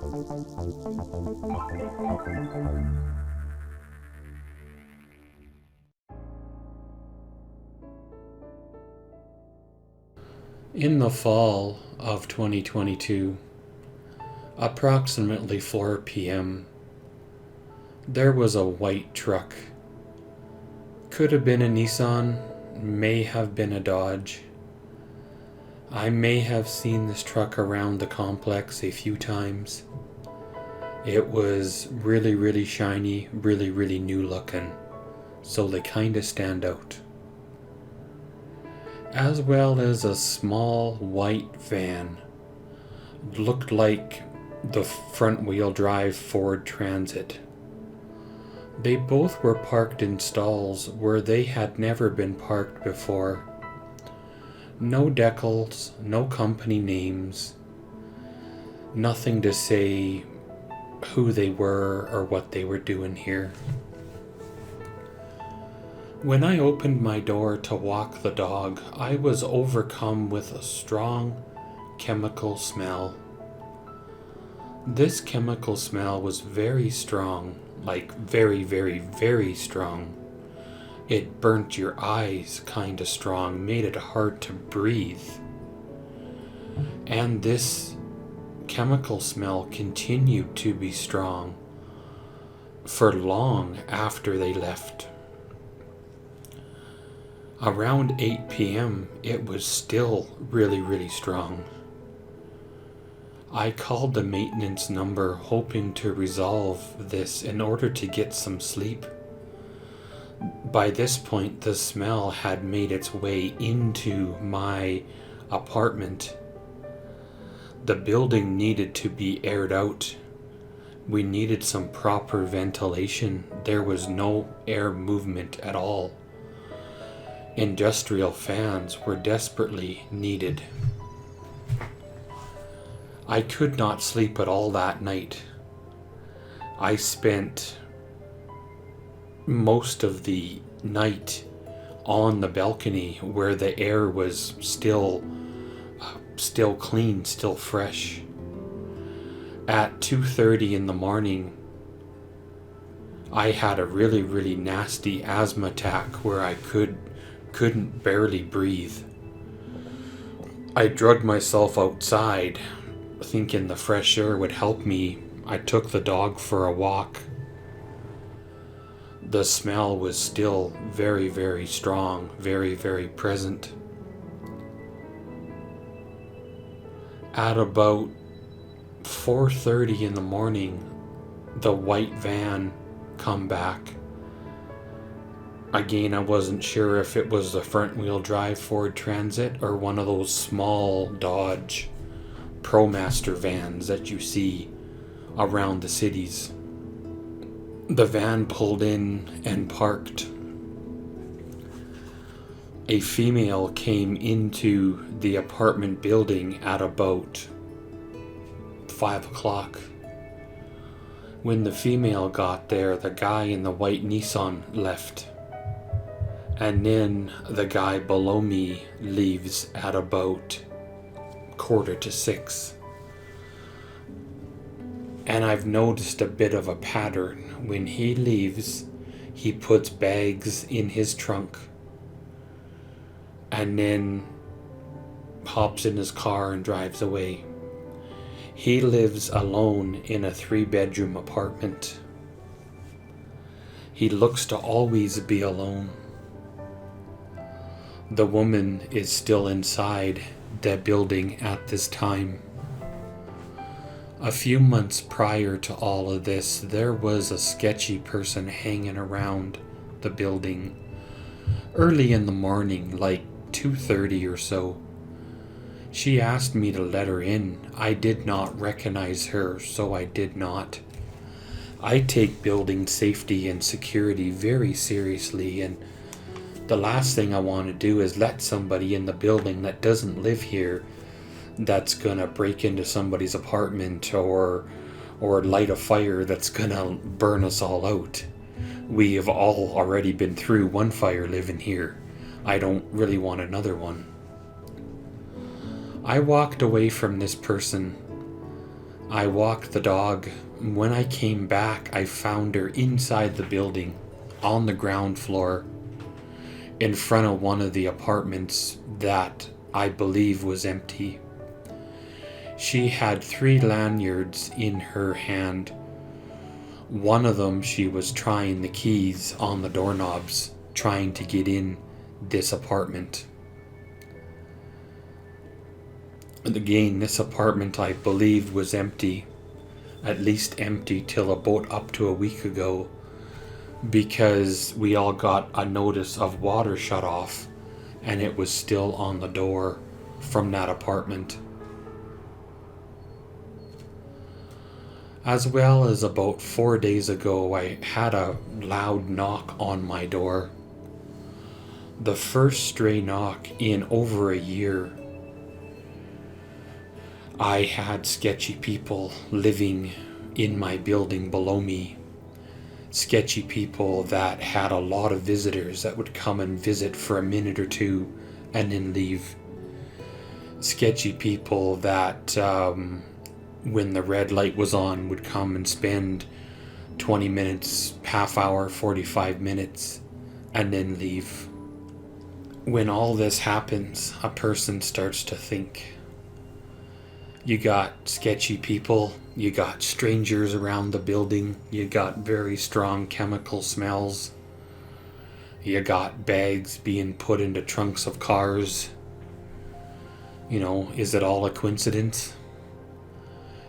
In the fall of 2022, approximately 4 p.m., there was a white truck. Could have been a Nissan, may have been a Dodge. I may have seen this truck around the complex a few times. It was really, really shiny, really, really new looking, so they kinda stand out. As well as a small white van. Looked like the front wheel drive Ford Transit. They both were parked in stalls where they had never been parked before. No decals, no company names, nothing to say who they were or what they were doing here. When I opened my door to walk the dog, I was overcome with a strong chemical smell. This chemical smell was very strong, like very, very, very strong. It burnt your eyes kinda strong, made it hard to breathe. And this chemical smell continued to be strong for long after they left. Around 8 p.m., it was still really, really strong. I called the maintenance number hoping to resolve this in order to get some sleep. By this point, the smell had made its way into my apartment. The building needed to be aired out. We needed some proper ventilation. There was no air movement at all. Industrial fans were desperately needed. I could not sleep at all that night. I spent most of the night on the balcony where the air was still clean, still fresh. At 2:30 in the morning, I had a really, really nasty asthma attack where I couldn't barely breathe. I drugged myself outside, thinking the fresh air would help me. I took the dog for a walk. The smell was still very, very strong, very, very present. At about 4:30 in the morning, the white van come back. Again, I wasn't sure if it was the front wheel drive Ford Transit or one of those small Dodge ProMaster vans that you see around the cities. The van pulled in and parked. A female came into the apartment building at about 5 o'clock. When the female got there, the guy in the white Nissan left. And then the guy below me leaves at about 5:45. And I've noticed a bit of a pattern. When he leaves, he puts bags in his trunk and then hops in his car and drives away. He lives alone in a 3-bedroom apartment. He looks to always be alone. The woman is still inside the building at this time. A few months prior to all of this, there was a sketchy person hanging around the building early in the morning, like 2:30 or so. She asked me to let her in. I did not recognize her, so I did not. I take building safety and security very seriously, and the last thing I want to do is let somebody in the building that doesn't live here, that's gonna break into somebody's apartment or light a fire that's gonna burn us all out. We have all already been through one fire living here. I don't really want another one. I walked away from this person I walked the dog. When I came back, I found her inside the building, on the ground floor, in front of one of the apartments that I believe was empty. She had 3 lanyards in her hand. One of them, she was trying the keys on the doorknobs, trying to get in this apartment. And again, this apartment, I believe, was empty. At least empty till about up to a week ago, because we all got a notice of water shut off, and it was still on the door from that apartment. As well as about 4 days ago, I had a loud knock on my door. The first stray knock in over a year. I had sketchy people living in my building below me. Sketchy people that had a lot of visitors that would come and visit for a minute or two and then leave. Sketchy people that, when the red light was on, would come and spend 20 minutes, half hour, 45 minutes, and then leave. When all this happens, a person starts to think. You got sketchy people, you got strangers around the building, you got very strong chemical smells, you got bags being put into trunks of cars. You know, is it all a coincidence?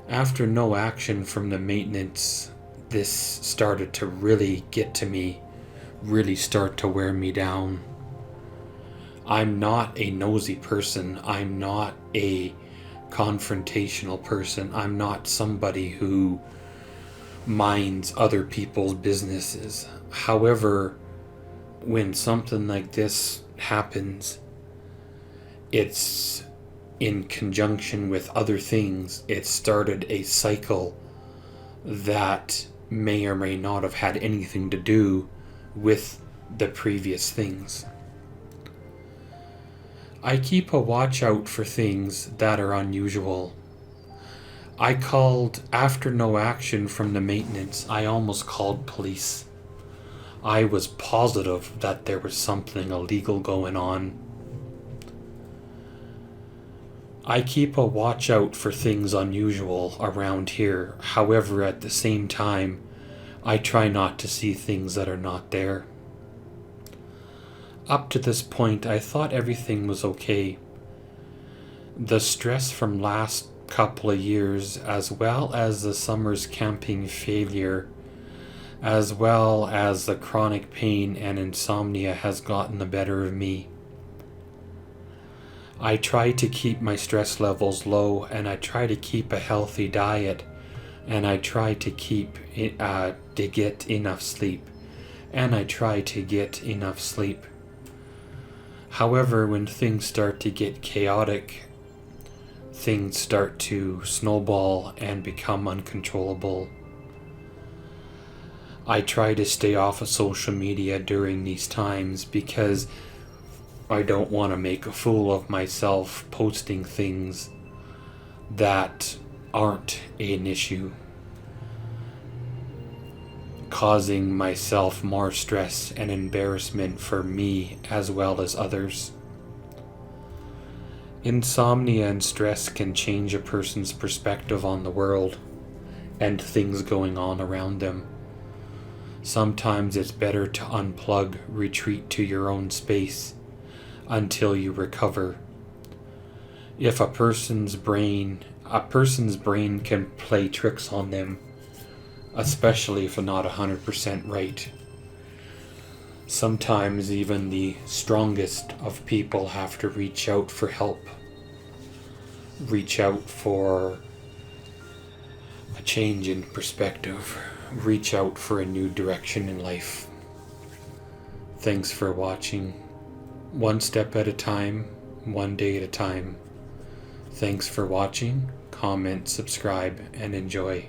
After no action from the maintenance, this started to really get to me, really start to wear me down. I'm not a nosy person. I'm not a confrontational person. I'm not somebody who minds other people's businesses. However, when something like this happens, it's in conjunction with other things. It started a cycle that may or may not have had anything to do with the previous things. I keep a watch out for things that are unusual. I called, after no action from the maintenance, I almost called police. I was positive that there was something illegal going on. I keep a watch out for things unusual around here. However, at the same time, I try not to see things that are not there. Up to this point, I thought everything was okay. The stress from last couple of years, as well as the summer's camping failure, as well as the chronic pain and insomnia, has gotten the better of me. I try to keep my stress levels low, and I try to keep a healthy diet, and I try to get enough sleep, and I try to get enough sleep. However, when things start to get chaotic, things start to snowball and become uncontrollable. I try to stay off of social media during these times because I don't want to make a fool of myself posting things that aren't an issue, causing myself more stress and embarrassment for me as well as others. Insomnia and stress can change a person's perspective on the world and things going on around them. Sometimes it's better to unplug, retreat to your own space until you recover. If a person's brain can play tricks on them, especially if not 100% right. Sometimes even the strongest of people have to reach out for help, reach out for a change in perspective, reach out for a new direction in life. Thanks for watching. One step at a time, one day at a time. Thanks for watching. Comment, subscribe, and enjoy.